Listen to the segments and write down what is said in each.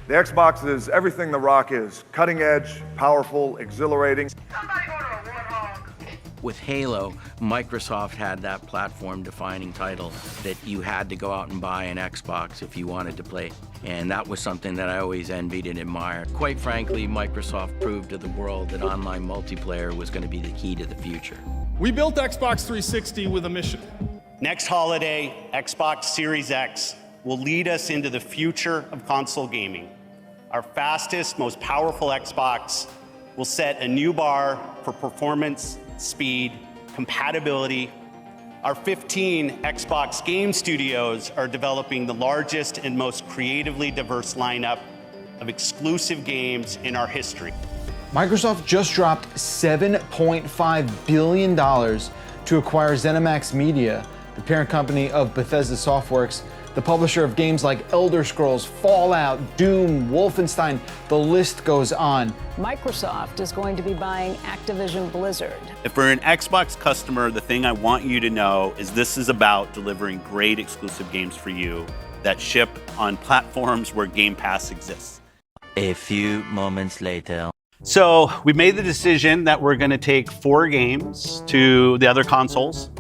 The Xbox is everything the Rock is. Cutting edge, powerful, exhilarating. With Halo, Microsoft had that platform-defining title that you had to go out and buy an Xbox if you wanted to play. And that was something that I always envied and admired. Quite frankly, Microsoft proved to the world that online multiplayer was going to be the key to the future. We built Xbox 360 with a mission. Next holiday, Xbox Series X will lead us into the future of console gaming. Our fastest, most powerful Xbox will set a new bar for performance, speed, compatibility. Our 15 Xbox game studios are developing the largest and most creatively diverse lineup of exclusive games in our history. Microsoft just dropped $7.5 billion to acquire ZeniMax Media, the parent company of Bethesda Softworks, the publisher of games like Elder Scrolls, Fallout, Doom, Wolfenstein, the list goes on. Microsoft is going to be buying Activision Blizzard. If you're an Xbox customer, the thing I want you to know is this is about delivering great exclusive games for you that ship on platforms where Game Pass exists. A few moments later. So we made the decision that we're going to take 4 games to the other consoles,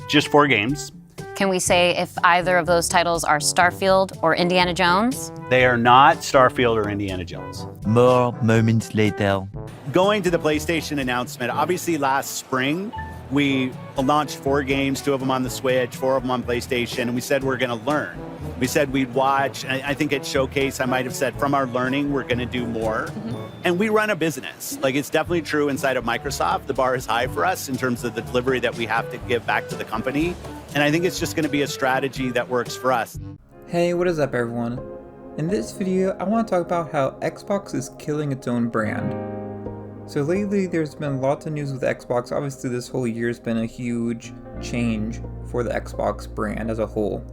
just 4 games. Can we say if either of those titles are Starfield or Indiana Jones? They are not Starfield or Indiana Jones. More moments later. Going to the PlayStation announcement, obviously last spring, we launched 4 games, 2 of them on the Switch, 4 of them on PlayStation, and we said we're going to learn. We said we'd watch. I think at Showcase, I might have said from our learning, we're going to do more. And we run a business. Like, it's definitely true inside of Microsoft. The bar is high for us in terms of the delivery that we have to give back to the company. And I think it's just going to be a strategy that works for us. Hey, what is up everyone? In this video, I want to talk about how Xbox is killing its own brand. So lately, there's been lots of news with Xbox. Obviously, this whole year has been a huge change for the Xbox brand as a whole.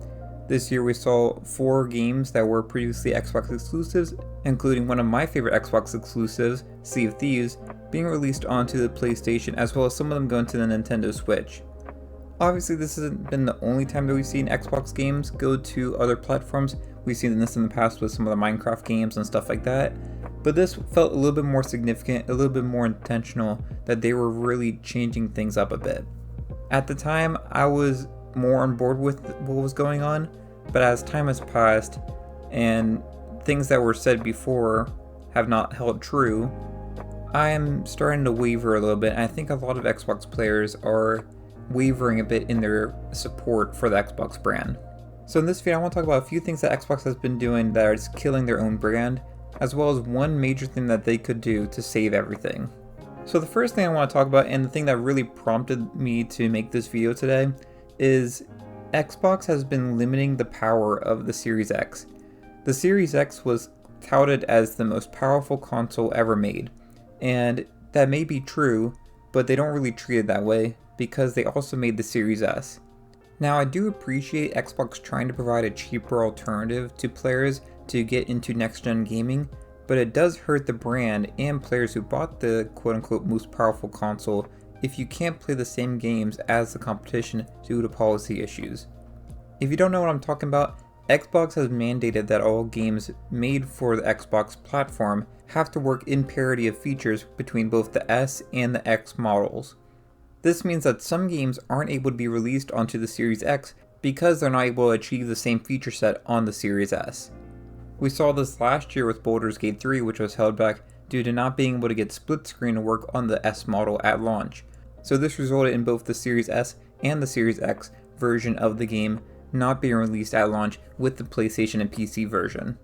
This year we saw 4 games that were previously Xbox exclusives, including one of my favorite Xbox exclusives, Sea of Thieves, being released onto the PlayStation, as well as some of them going to the Nintendo Switch. Obviously, this hasn't been the only time that we've seen Xbox games go to other platforms. We've seen this in the past with some of the Minecraft games and stuff like that. But this felt a little bit more significant, a little bit more intentional, that they were really changing things up a bit. At the time, I was more on board with what was going on, but as time has passed and things that were said before have not held true, I am starting to waver a little bit, and I think a lot of Xbox players are wavering a bit in their support for the Xbox brand. So in this video, I want to talk about a few things that Xbox has been doing that is killing their own brand, as well as one major thing that they could do to save everything. So the first thing I want to talk about, and the thing that really prompted me to make this video today, is Xbox has been limiting the power of the Series X. The Series X was touted as the most powerful console ever made, and that may be true, but they don't really treat it that way because they also made the Series S. Now, I do appreciate Xbox trying to provide a cheaper alternative to players to get into next-gen gaming, but it does hurt the brand and players who bought the quote-unquote most powerful console if you can't play the same games as the competition due to policy issues. If you don't know what I'm talking about, Xbox has mandated that all games made for the Xbox platform have to work in parity of features between both the S and the X models. This means that some games aren't able to be released onto the Series X because they're not able to achieve the same feature set on the Series S. We saw this last year with Baldur's Gate 3, which was held back due to not being able to get split screen to work on the S model at launch. So this resulted in both the Series S and the Series X version of the game not being released at launch with the PlayStation and PC version.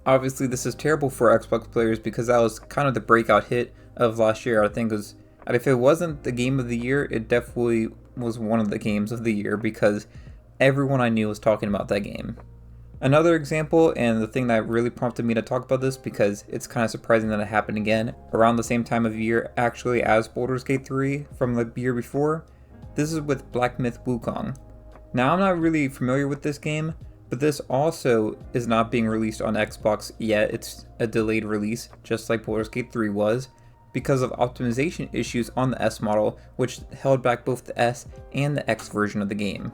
Obviously, this is terrible for Xbox players because that was kind of the breakout hit of last year. I think if it wasn't the game of the year, it definitely was one of the games of the year because everyone I knew was talking about that game. Another example, and the thing that really prompted me to talk about this because it's kind of surprising that it happened again around the same time of year actually as Baldur's Gate 3 from the year before, this is with Black Myth Wukong. Now, I'm not really familiar with this game, but this also is not being released on Xbox yet. It's a delayed release, just like Baldur's Gate 3 was, because of optimization issues on the S model, which held back both the S and the X version of the game.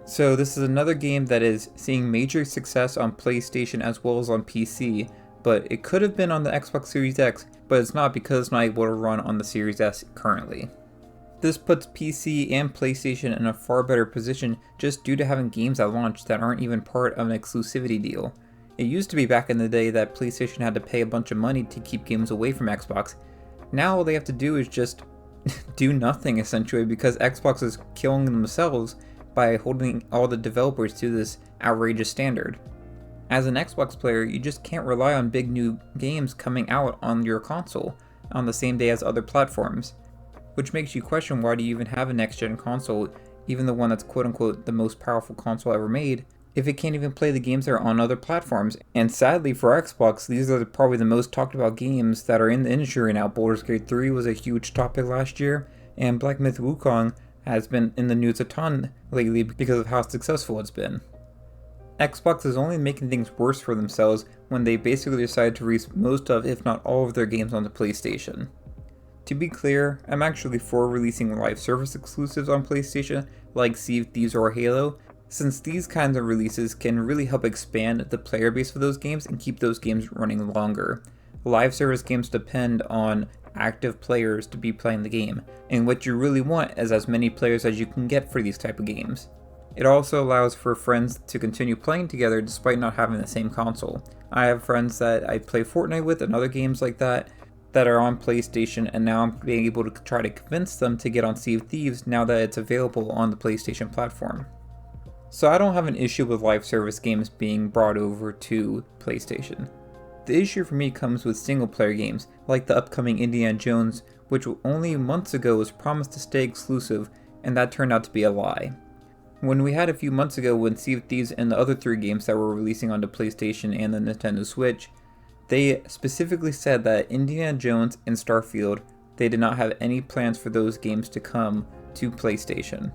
So this is another game that is seeing major success on PlayStation as well as on PC, but it could have been on the Xbox Series X, but it's not because it's not able to run on the Series S currently. This puts PC and PlayStation in a far better position just due to having games at launch that aren't even part of an exclusivity deal. It used to be back in the day that PlayStation had to pay a bunch of money to keep games away from Xbox. Now all they have to do is just do nothing essentially, because Xbox is killing themselves by holding all the developers to this outrageous standard. As an Xbox player, you just can't rely on big new games coming out on your console on the same day as other platforms, which makes you question, why do you even have a next-gen console, even the one that's quote-unquote the most powerful console ever made, if it can't even play the games that are on other platforms? And sadly for Xbox, these are probably the most talked about games that are in the industry right now. Baldur's Gate 3 was a huge topic last year, and Black Myth Wukong has been in the news a ton lately because of how successful it's been. Xbox is only making things worse for themselves when they basically decide to release most of, if not all of their games onto PlayStation. To be clear, I'm actually for releasing live service exclusives on PlayStation, like Sea of Thieves or Halo, since these kinds of releases can really help expand the player base of those games and keep those games running longer. Live service games depend on active players to be playing the game, and what you really want is as many players as you can get for these type of games. It also allows for friends to continue playing together despite not having the same console. I have friends that I play Fortnite with and other games like that are on PlayStation, and now I'm being able to try to convince them to get on Sea of Thieves now that it's available on the PlayStation platform. So I don't have an issue with live service games being brought over to PlayStation. The issue for me comes with single player games, like the upcoming Indiana Jones, which only months ago was promised to stay exclusive, and that turned out to be a lie. When we had a few months ago when Sea of Thieves and the other 3 games that were releasing onto PlayStation and the Nintendo Switch, they specifically said that Indiana Jones and Starfield, they did not have any plans for those games to come to PlayStation.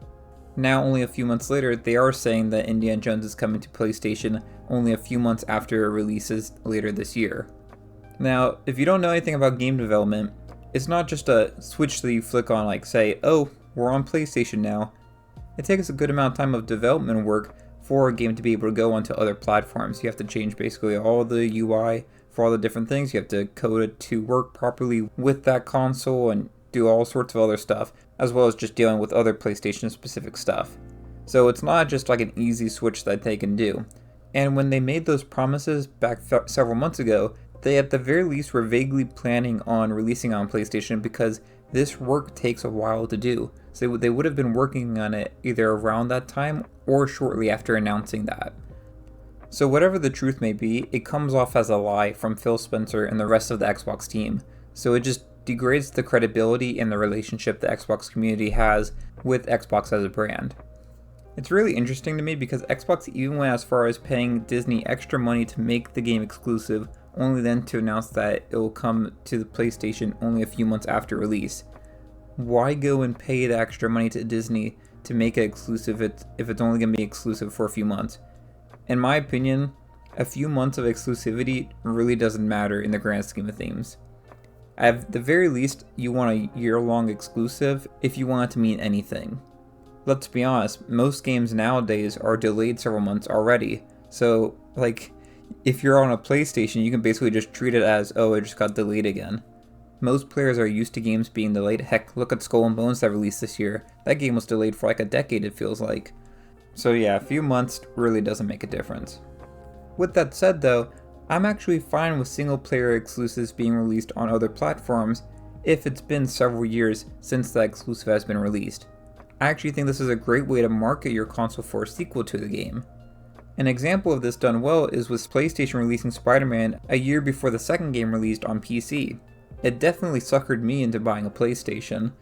Now, only a few months later, they are saying that Indiana Jones is coming to PlayStation only a few months after it releases later this year. Now, if you don't know anything about game development, it's not just a switch that you flick on like say, oh, we're on PlayStation now. It takes a good amount of time of development work for a game to be able to go onto other platforms. You have to change basically all the UI for all the different things. You have to code it to work properly with that console and do all sorts of other stuff, as well as just dealing with other PlayStation specific stuff. So it's not just like an easy switch that they can do. And when they made those promises back several months ago, they at the very least were vaguely planning on releasing on PlayStation, because this work takes a while to do. So they would have been working on it either around that time or shortly after announcing that. So whatever the truth may be, it comes off as a lie from Phil Spencer and the rest of the Xbox team. So it just degrades the credibility and the relationship the Xbox community has with Xbox as a brand. It's really interesting to me because Xbox even went as far as paying Disney extra money to make the game exclusive, only then to announce that it will come to the PlayStation only a few months after release. Why go and pay the extra money to Disney to make it exclusive if it's only going to be exclusive for a few months? In my opinion, a few months of exclusivity really doesn't matter in the grand scheme of things. At the very least, you want a year-long exclusive if you want it to mean anything. Let's be honest, most games nowadays are delayed several months already. So, like, if you're on a PlayStation, you can basically just treat it as, oh, it just got delayed again. Most players are used to games being delayed. Heck, look at Skull and Bones that released this year. That game was delayed for like a decade, it feels like. So yeah, a few months really doesn't make a difference. With that said though, I'm actually fine with single player exclusives being released on other platforms if it's been several years since that exclusive has been released. I actually think this is a great way to market your console for a sequel to the game. An example of this done well is with PlayStation releasing Spider-Man a year before the second game released on PC. It definitely suckered me into buying a PlayStation.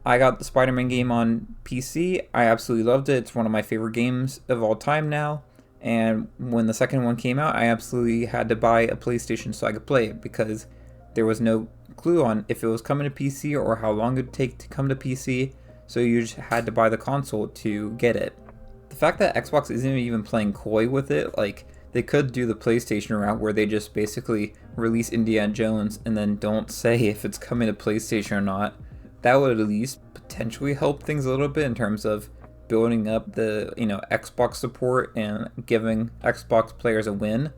I got the Spider-Man game on PC, I absolutely loved it, it's one of my favorite games of all time now, and when the second one came out, I absolutely had to buy a PlayStation so I could play it, because there was no clue on if it was coming to PC or how long it would take to come to PC, so you just had to buy the console to get it. The fact that Xbox isn't even playing coy with it, like, they could do the PlayStation route where they just basically release Indiana Jones and then don't say if it's coming to PlayStation or not. That would at least potentially help things a little bit in terms of building up the, Xbox support and giving Xbox players a win.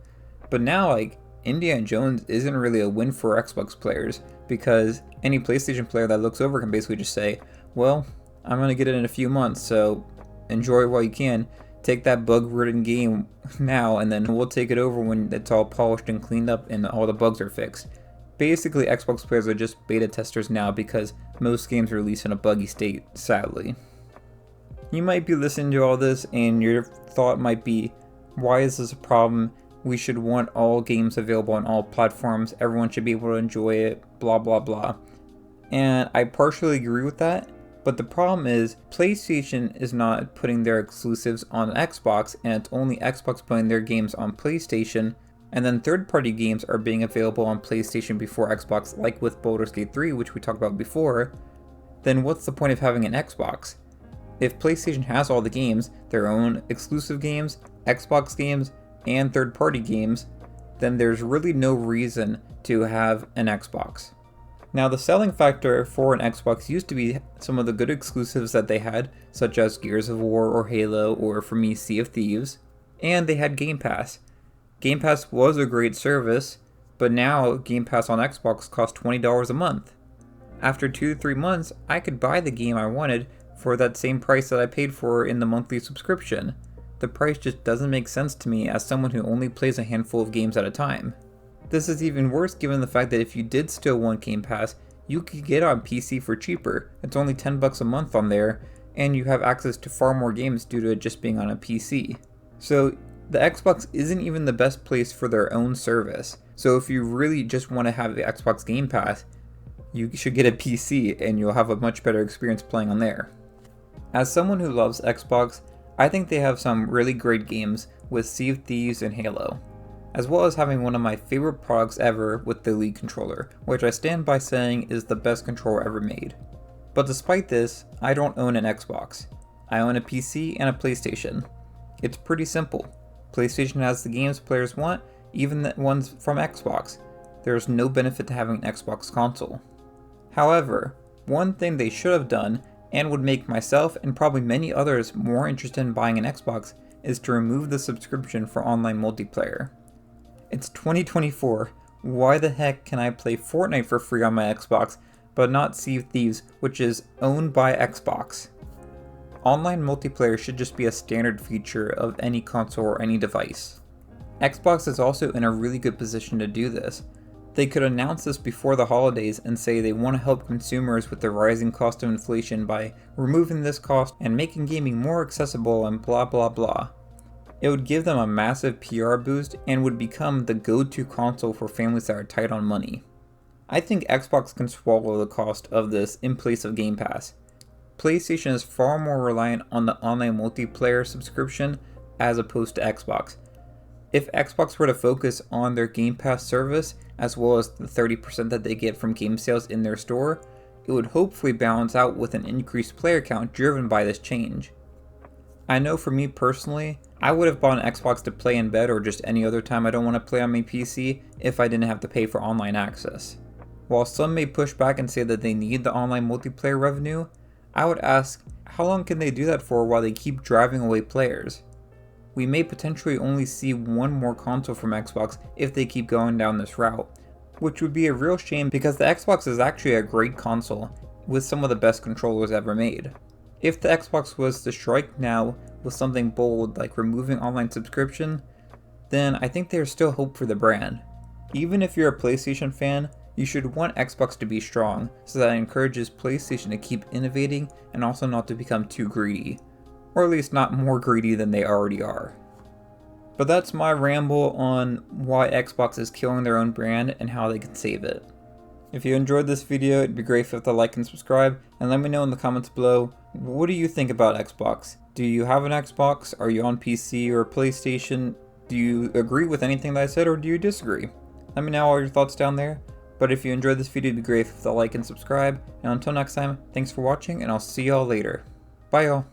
But now, like, Indiana Jones isn't really a win for Xbox players, because any PlayStation player that looks over can basically just say, well, I'm going to get it in a few months, so enjoy while you can. Take that bug-ridden game now, and then we'll take it over when it's all polished and cleaned up and all the bugs are fixed. Basically, Xbox players are just beta testers now because most games release in a buggy state, sadly. You might be listening to all this and your thought might be, why is this a problem? We should want all games available on all platforms, everyone should be able to enjoy it, blah blah blah. And I partially agree with that, but the problem is PlayStation is not putting their exclusives on Xbox, and it's only Xbox putting their games on PlayStation, and then third-party games are being available on PlayStation before Xbox, like with Baldur's Gate 3, which we talked about before. Then what's the point of having an Xbox? If PlayStation has all the games, their own exclusive games, Xbox games, and third-party games, then there's really no reason to have an Xbox. Now, the selling factor for an Xbox used to be some of the good exclusives that they had, such as Gears of War or Halo, or for me, Sea of Thieves, and they had Game Pass. Game Pass was a great service, but now Game Pass on Xbox costs $20 a month. After 2 to 3 months, I could buy the game I wanted for that same price that I paid for in the monthly subscription. The price just doesn't make sense to me as someone who only plays a handful of games at a time. This is even worse given the fact that if you did still want Game Pass, you could get it on PC for cheaper. It's only $10 a month on there, and you have access to far more games due to it just being on a PC. So the Xbox isn't even the best place for their own service. So if you really just want to have the Xbox Game Pass, you should get a PC and you'll have a much better experience playing on there. As someone who loves Xbox, I think they have some really great games with Sea of Thieves and Halo, as well as having one of my favorite products ever with the Elite controller, which I stand by saying is the best controller ever made. But despite this, I don't own an Xbox. I own a PC and a PlayStation. It's pretty simple. PlayStation has the games players want, even the ones from Xbox. There's no benefit to having an Xbox console. However, one thing they should have done, and would make myself and probably many others more interested in buying an Xbox, is to remove the subscription for online multiplayer. It's 2024, why the heck can I play Fortnite for free on my Xbox, but not Sea of Thieves, which is owned by Xbox? Online multiplayer should just be a standard feature of any console or any device. Xbox is also in a really good position to do this. They could announce this before the holidays and say they want to help consumers with the rising cost of inflation by removing this cost and making gaming more accessible and blah blah blah. It would give them a massive PR boost and would become the go-to console for families that are tight on money. I think Xbox can swallow the cost of this in place of Game Pass. PlayStation is far more reliant on the online multiplayer subscription as opposed to Xbox. If Xbox were to focus on their Game Pass service, as well as the 30% that they get from game sales in their store, it would hopefully balance out with an increased player count driven by this change. I know for me personally, I would have bought an Xbox to play in bed or just any other time I don't want to play on my PC if I didn't have to pay for online access. While some may push back and say that they need the online multiplayer revenue, I would ask, how long can they do that for while they keep driving away players? We may potentially only see one more console from Xbox if they keep going down this route, which would be a real shame because the Xbox is actually a great console with some of the best controllers ever made. If the Xbox was to strike now with something bold like removing online subscription, then I think there's still hope for the brand. Even if you're a PlayStation fan, you should want Xbox to be strong so that it encourages PlayStation to keep innovating and also not to become too greedy. Or at least not more greedy than they already are. But that's my ramble on why Xbox is killing their own brand and how they can save it. If you enjoyed this video, it'd be great if you hit the like and subscribe, and let me know in the comments below, what do you think about Xbox? Do you have an Xbox? Are you on PC or PlayStation? Do you agree with anything that I said or do you disagree? Let me know all your thoughts down there. But if you enjoyed this video, it'd be great if you hit the like and subscribe. And until next time, thanks for watching and I'll see y'all later. Bye y'all.